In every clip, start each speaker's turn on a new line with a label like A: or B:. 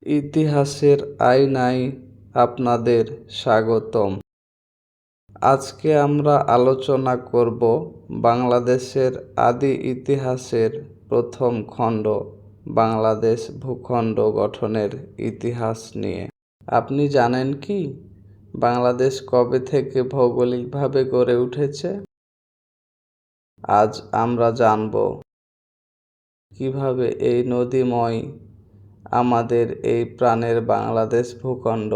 A: ইতিহাসের আয়নায় আপনাদের স্বাগতম। আজকে আমরা আলোচনা করব বাংলাদেশের আদি ইতিহাসের প্রথম খণ্ড, বাংলাদেশ ভূখণ্ড গঠনের ইতিহাস নিয়ে। আপনি জানেন কি বাংলাদেশ কবে থেকে ভৌগোলিকভাবে গড়ে উঠেছে? আজ আমরা জানব কিভাবে এই নদীময় আমাদের এই প্রাণের বাংলাদেশ ভূখণ্ড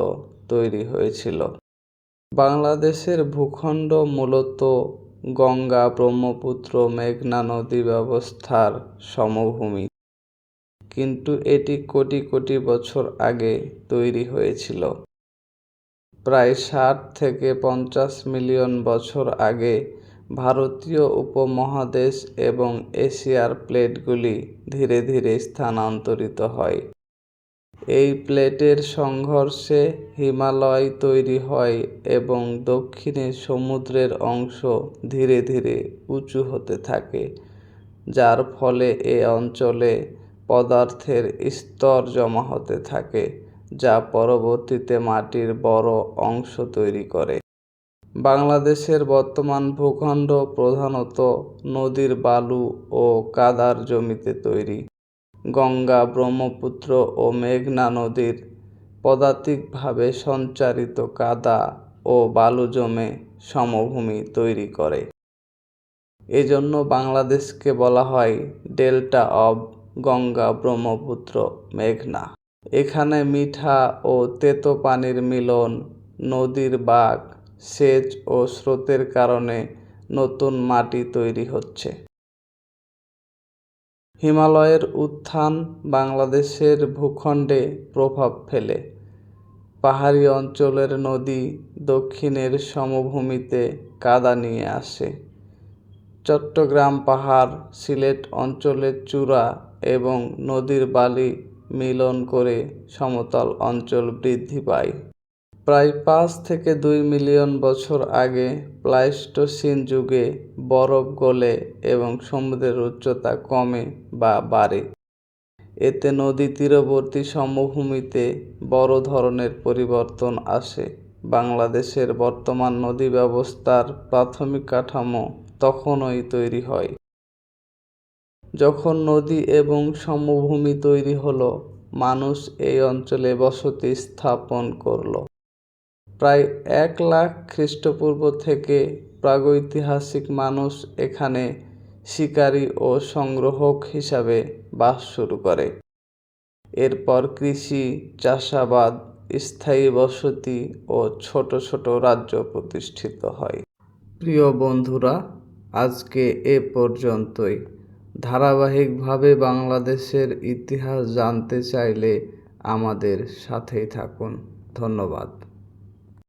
A: তৈরি হয়েছিল। বাংলাদেশের ভূখণ্ড মূলত গঙ্গা, ব্রহ্মপুত্র, মেঘনা নদী ব্যবস্থার সমভূমি, কিন্তু এটি কোটি কোটি বছর আগে তৈরি হয়েছিল। প্রায় 60 থেকে 50 মিলিয়ন বছর আগে ভারতীয় উপমহাদেশ এবং এশিয়ার প্লেটগুলি ধীরে ধীরে স্থানান্তরিত হয়। এই প্লেটের সংঘর্ষে হিমালয় তৈরি হয় এবং দক্ষিণে সমুদ্রের অংশ ধীরে ধীরে উঁচু হতে থাকে, যার ফলে এ অঞ্চলে পদার্থের স্তর জমা হতে থাকে, যা পরবর্তীতে মাটির বড় অংশ তৈরি করে। বাংলাদেশের বর্তমান ভূখণ্ড প্রধানত নদীর বালু ও কাদার জমিতে তৈরি। গঙ্গা, ব্রহ্মপুত্র ও মেঘনা নদীর পদাতিকভাবে সঞ্চারিত কাদা ও বালু জমে সমভূমি তৈরি করে। এজন্য বাংলাদেশকে বলা হয় ডেল্টা অব গঙ্গা, ব্রহ্মপুত্র, মেঘনা। এখানে মিঠা ও তেতো পানির মিলন, নদীর বাঁক, সেচ ও স্রোতের কারণে নতুন মাটি তৈরি হচ্ছে। হিমালয়ের উত্থান বাংলাদেশের ভূখণ্ডে প্রভাব ফেলে। পাহাড়ি অঞ্চলের নদী দক্ষিণের সমভূমিতে কাদা নিয়ে আসে। চট্টগ্রাম পাহাড়, সিলেট অঞ্চলের চূড়া এবং নদীর বালি মিলন করে সমতল অঞ্চল বৃদ্ধি পায়। প্রায় 5 থেকে 2 মিলিয়ন বছর আগে প্লাইস্টোসিন যুগে বরফ গলে এবং সমুদ্রের উচ্চতা কমে বা বাড়ে। এতে নদী তীরবর্তী সমভূমিতে বড় ধরনের পরিবর্তন আসে। বাংলাদেশের বর্তমান নদী ব্যবস্থার প্রাথমিক কাঠামো তখনই তৈরি হয়। যখন নদী এবং সমভূমি তৈরি হলো, মানুষ এই অঞ্চলে বসতি স্থাপন করলো। প্রায় 1 লাখ খ্রিস্টপূর্ব থেকে প্রাগৈতিহাসিক মানুষ এখানে শিকারী ও সংগ্রাহক হিসাবে বাস শুরু করে। এরপর কৃষি, চাষাবাদ, স্থায়ী বসতি ও ছোট ছোট রাজ্য প্রতিষ্ঠিত হয়। প্রিয় বন্ধুরা, আজকে এ পর্যন্তই। ধারাবাহিকভাবে বাংলাদেশের ইতিহাস জানতে চাইলে আমাদের সাথেই থাকুন। ধন্যবাদ।